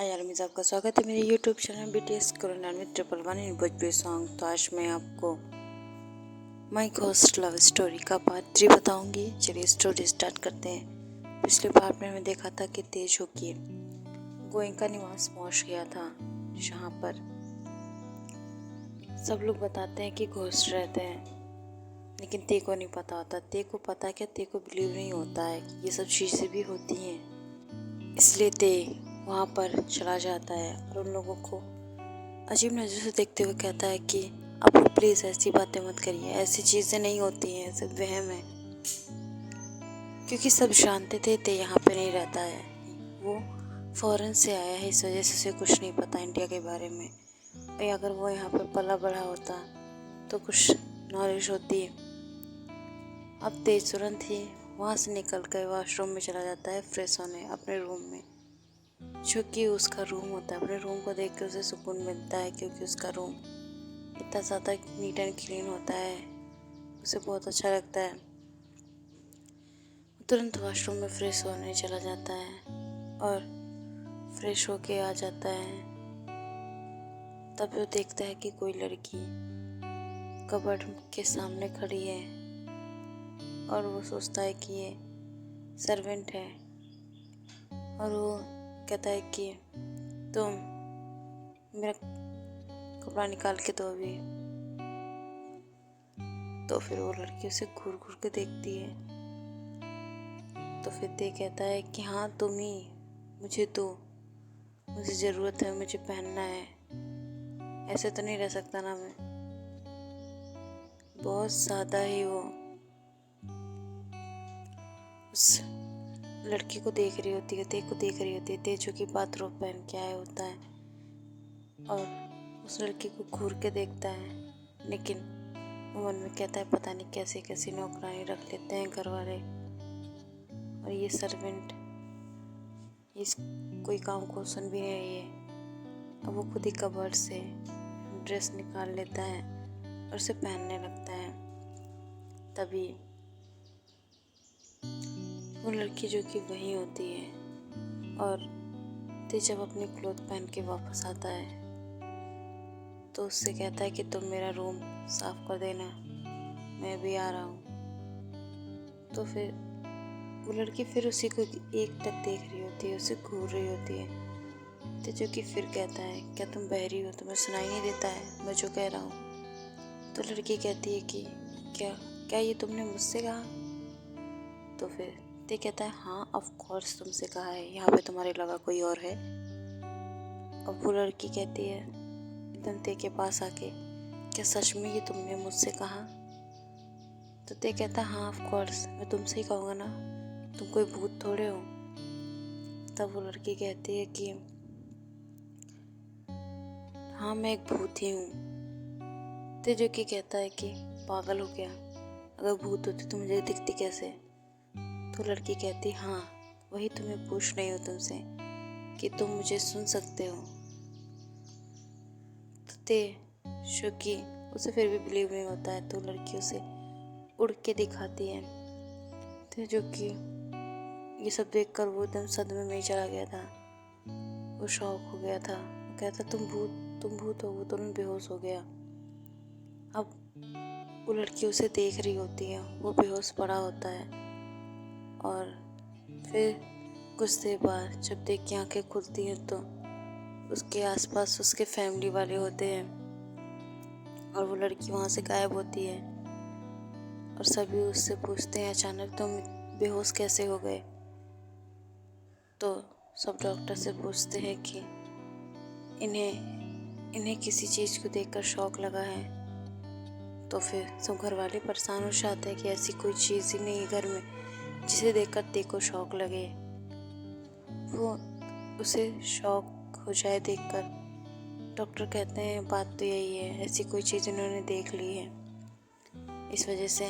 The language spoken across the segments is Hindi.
हाय यार, मैं आपका स्वागत है मेरे यूट्यूब चैनल BTS कोरोना में 111 इन भोजपुरी सॉन्ग। तो आज मैं आपको माई घोस्ट लव स्टोरी का पार्ट 3 बताऊंगी। चलिए स्टोरी स्टार्ट करते हैं। पिछले पार्ट में देखा था कि तेजू की गोयनका निवास पहुंच गया था, जहां पर सब लोग बताते हैं कि घोस्ट रहते हैं, लेकिन ते को नहीं पता होता। ते को पता क्या, ते को बिलीव नहीं होता है कि ये सब चीज़ें भी होती हैं। इसलिए ते वहाँ पर चला जाता है और उन लोगों को अजीब नज़र से देखते हुए कहता है कि आप लोग प्लीज़ ऐसी बातें मत करिए, ऐसी चीज़ें नहीं होती हैं, सब वहम है। क्योंकि सब जानते थे यहाँ पे नहीं रहता है, वो फॉरेन से आया है, इस वजह से उसे कुछ नहीं पता इंडिया के बारे में। और अगर वो यहाँ पर पला बढ़ा होता तो कुछ नॉलेज होती। अब तेज तुरंत ही वहाँ से निकल कर वॉशरूम में चला जाता है फ्रेश होने अपने रूम में, जो कि उसका रूम होता है। अपने रूम को देख कर उसे सुकून मिलता है, क्योंकि उसका रूम इतना ज़्यादा नीट एंड क्लीन होता है, उसे बहुत अच्छा लगता है। तुरंत वॉशरूम में फ्रेश होने चला जाता है और फ्रेश होके आ जाता है। तब वो देखता है कि कोई लड़की कबर्ड के सामने खड़ी है और वो सोचता है कि ये सर्वेंट है, और वो कहता है कि तुम मेरा कपड़ा निकाल के दो अभी। तो फिर वो लड़की उसे घूर घूर के देखती है। तो फिर ते कहता है कि हाँ तुम ही, मुझे दो, मुझे ज़रूरत है, मुझे पहनना है, ऐसे तो नहीं रह सकता ना मैं। बहुत ज़्यादा ही वो उस लड़की को देख रही होती है, ते को देख रही होती है। ते जो कि बाथरोब पहन के आया होता है और उस लड़की को घूर के देखता है, लेकिन वो मन में कहता है पता नहीं कैसे कैसी नौकरानी रख लेते हैं घर वाले, और ये सर्वेंट इस कोई काम को सुन भी नहीं रही है। अब वो खुद ही कबर्ड से ड्रेस निकाल लेता है और उसे पहनने लगता है। तभी वो लड़की जो कि वहीं होती है, और ते जब अपनी क्लोथ पहन के वापस आता है तो उससे कहता है कि तुम मेरा रूम साफ कर देना, मैं भी आ रहा हूँ। तो फिर वो लड़की फिर उसी को एक टक देख रही होती है, उसे घूर रही होती है। तो जो कि फिर कहता है क्या तुम बहरी हो, तुम्हें सुनाई नहीं देता है मैं जो कह रहा हूँ। तो लड़की कहती है कि क्या क्या ये तुमने मुझसे कहा। तो फिर ते कहता है हाँ ऑफ कोर्स तुमसे कहा है, यहाँ पे तुम्हारे लगा कोई और है। अब वो लड़की कहती है एकदम ते के पास आके, क्या सच में ये तुमने मुझसे कहा। तो ते कहता हाँ ऑफ कोर्स, मैं तुमसे ही कहूँगा ना, तुम कोई भूत थोड़े हो। तब वो लड़की कहती है कि हाँ मैं एक भूत ही हूँ। ते जो कि कहता है कि पागल हो गया, अगर भूत होती तो मुझे दिखती कैसे। तो लड़की कहती हाँ वही तुम्हें पूछ रही हूँ तुमसे कि तुम मुझे सुन सकते हो। तो ते जो कि उसे फिर भी बिलीव नहीं होता है, तो लड़की उसे उड़ के दिखाती है। तो जो कि ये सब देखकर वो एकदम सदमे में ही चला गया था, वो शॉक हो गया था। वो कहता तुम भूत हो। वो तुरंत बेहोश हो गया। अब वो लड़की उसे देख रही होती है, वो बेहोश पड़ा होता है। और फिर कुछ देर बाद जब देख के आंखें खुलती हैं तो उसके आसपास उसके फैमिली वाले होते हैं, और वो लड़की वहाँ से गायब होती है। और सभी उससे पूछते हैं अचानक तुम बेहोश कैसे हो गए। तो सब डॉक्टर से पूछते हैं कि इन्हें किसी चीज़ को देखकर शॉक लगा है। तो फिर सब घर वाले परेशान हो जाते हैं कि ऐसी कोई चीज़ ही नहीं है घर में जिसे देखकर ते को शॉक लगे, वो उसे शॉक हो जाए देखकर। डॉक्टर कहते हैं बात तो यही है, ऐसी कोई चीज़ इन्होंने देख ली है। इस वजह से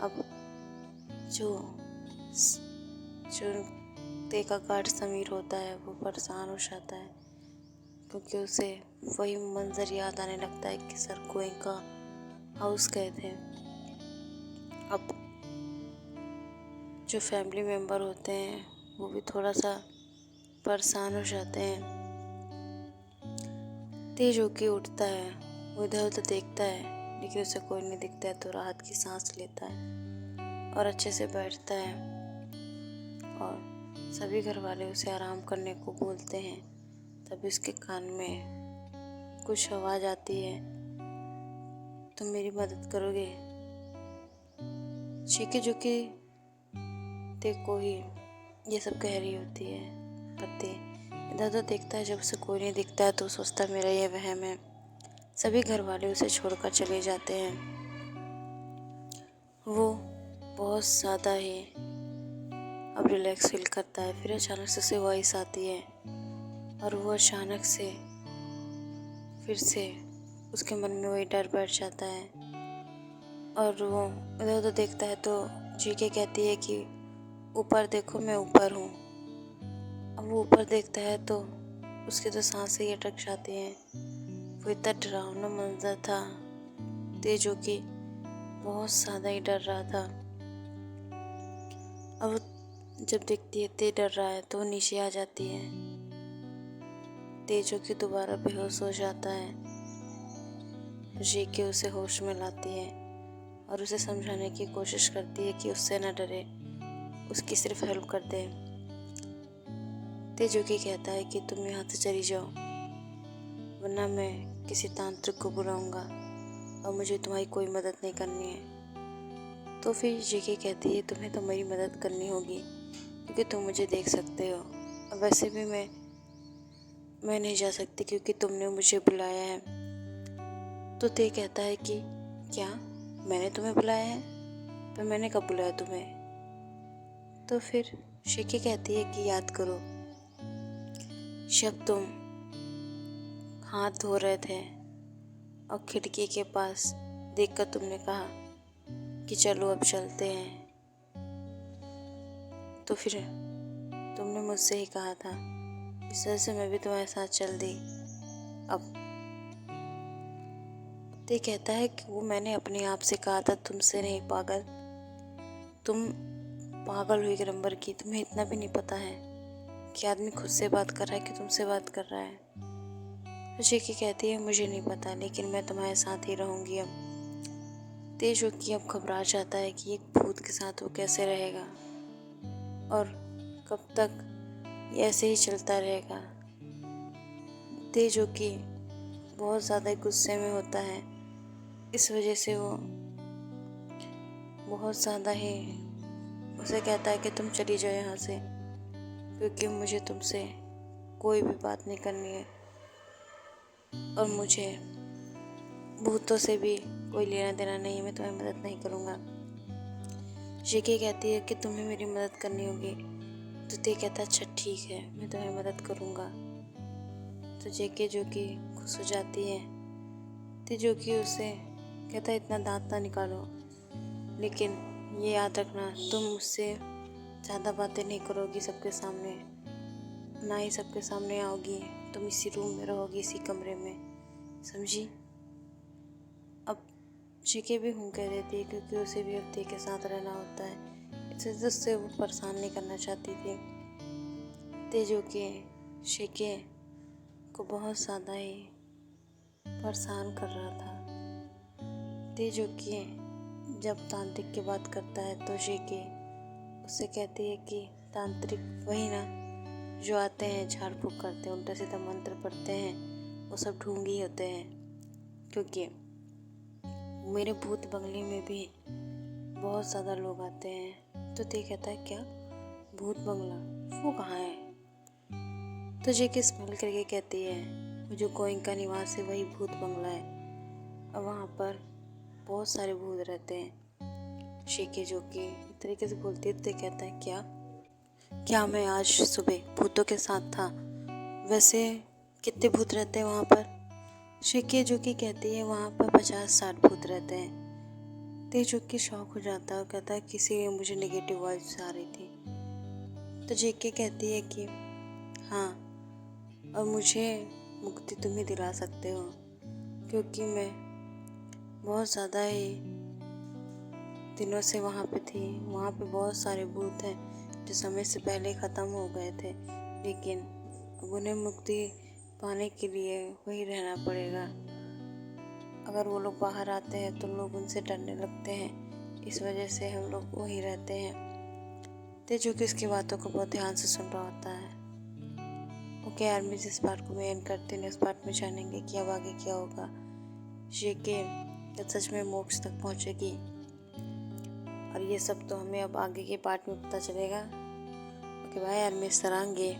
अब जो जो ते का गार्ड समीर होता है वो परेशान हो जाता है, क्योंकि उसे वही मंजर याद आने लगता है कि सर गोयनका हाउस गए थे। अब जो फैमिली मेम्बर होते हैं वो भी थोड़ा सा परेशान हो जाते हैं। तेज होके उठता है, वो इधर उधर देखता है लेकिन उसे कोई नहीं दिखता है, तो राहत की सांस लेता है और अच्छे से बैठता है। और सभी घर वाले उसे आराम करने को बोलते हैं। तभी उसके कान में कुछ आवाज़ आती है, तुम मेरी मदद करोगे? चीखे जो कि देखो ही ये सब कह रही होती है। पति इधर उधर देखता है, जब उसे कोई नहीं दिखता है तो सोचता है मेरा ये वहम है। सभी घर वाले उसे छोड़कर चले जाते हैं। वो बहुत ज़्यादा ही अब रिलैक्स फील करता है। फिर अचानक से उसे वॉइस आती है और वो अचानक से फिर से उसके मन में वही डर बैठ जाता है और वो इधर उधर देखता है तो चीखे कहती है कि ऊपर देखो, मैं ऊपर हूँ। अब वो ऊपर देखता है तो उसकी तो सांसें ही अटक जाती हैं। वो इतना डरावना मंजर था। तेजो की बहुत ज़्यादा ही डर रहा था। अब जब देखती है तेज डर रहा है तो वो नीचे आ जाती है। तेजो की दोबारा बेहोश हो जाता है। जीके उसे होश में लाती है और उसे समझाने की कोशिश करती है कि उससे न डरे, उसकी सिर्फ हेल्प कर दे। तेजुकी कहता है कि तुम यहाँ से चली जाओ, वरना मैं किसी तांत्रिक को बुलाऊंगा और मुझे तुम्हारी कोई मदद नहीं करनी है। तो फिर जेके कहती है तुम्हें तो मेरी मदद करनी होगी क्योंकि तुम मुझे देख सकते हो, और वैसे भी मैं नहीं जा सकती क्योंकि तुमने मुझे बुलाया है। तो ते कहता है कि क्या मैंने तुम्हें बुलाया है? पर मैंने कब बुलाया तुम्हें? तो फिर शिकी कहती है कि याद करो, जब तुम हाथ धो रहे थे और खिड़की के पास देखकर तुमने कहा कि चलो अब चलते हैं, तो फिर तुमने मुझसे ही कहा था, इस वजह से मैं भी तुम्हारे साथ चल दी। अब ते कहता है कि वो मैंने अपने आप से कहा था, तुमसे नहीं पागल। तुम पागल हुई एक नंबर की, तुम्हें इतना भी नहीं पता है कि आदमी खुद से बात कर रहा है कि तुमसे बात कर रहा है। तो जेकी कहती है मुझे नहीं पता, लेकिन मैं तुम्हारे साथ ही रहूँगी अब। तेज होके अब घबरा जाता है कि एक भूत के साथ वो कैसे रहेगा और कब तक ये ऐसे ही चलता रहेगा। तेज होके बहुत ज़्यादा गुस्से में होता है, इस वजह से वो बहुत ज़्यादा ही उसे कहता है कि तुम चली जाओ यहाँ से, क्योंकि मुझे तुमसे कोई भी बात नहीं करनी है और मुझे भूतों से भी कोई लेना देना नहीं है, मैं तुम्हें मदद नहीं करूँगा। जेके कहती है कि तुम्हें मेरी मदद करनी होगी। तो ते कहता है अच्छा ठीक है, मैं तुम्हें मदद करूँगा। तो जेके जो कि खुश हो जाती है। तो जो कि उसे कहता है इतना दांत ना निकालो, लेकिन ये याद रखना तुम मुझसे ज़्यादा बातें नहीं करोगी सबके सामने, ना ही सबके सामने आओगी, तुम इसी रूम में रहोगी, इसी कमरे में, समझी? अब जेके भी हूँ कह देती है क्योंकि उसे भी अब ते के साथ रहना होता है, इससे उससे वो परेशान नहीं करना चाहती थी। तेजो के शेके को बहुत ज़्यादा ही परेशान कर रहा था। तेजो के जब तांत्रिक की बात करता है तो जेके उससे कहती है कि तांत्रिक वही ना जो आते हैं, झाड़ फूक करते हैं, उल्टा सीधा मंत्र पढ़ते हैं, वो सब ढोंगी होते हैं। क्योंकि मेरे भूत बंगले में भी बहुत ज़्यादा लोग आते हैं। तो ते कहता है क्या भूत बंगला, वो कहाँ है? तो जेके स्मेल करके कहती है वो जो गोइंका निवास है वही भूत बंगला है, और वहाँ पर बहुत सारे भूत रहते हैं। शेके जो कि एक तरीके से बोलती है तो कहता है क्या मैं आज सुबह भूतों के साथ था? वैसे कितने भूत रहते हैं वहाँ पर? शेके जो कि कहती है वहाँ पर 50-60 भूत रहते हैं। ते जो कि शौक हो जाता है और कहता है किसी ने मुझे नेगेटिव वाइब्स आ रही थी। तो जेके कहती है कि हाँ, और मुझे मुक्ति तुम ही दिला सकते हो, क्योंकि मैं बहुत ज़्यादा ही दिनों से वहाँ पे थी। वहाँ पे बहुत सारे भूत हैं जो समय से पहले ख़त्म हो गए थे, लेकिन अब उन्हें मुक्ति पाने के लिए वही रहना पड़ेगा। अगर वो लोग बाहर आते हैं तो लोग उनसे डरने लगते हैं, इस वजह से हम लोग वहीं रहते हैं। तेजू की उसकी बातों को बहुत ध्यान से सुन रहा होता है। ओके यार, मैं जिस पार्ट को मैं एंड करते हैं उस पार्ट में जानेंगे कि अब आगे क्या होगा। शेके क्या सच में मोक्ष तक पहुँचेगी, और ये सब तो हमें अब आगे के पार्ट में पता चलेगा। ओके बाय यार, मैं सरांगे।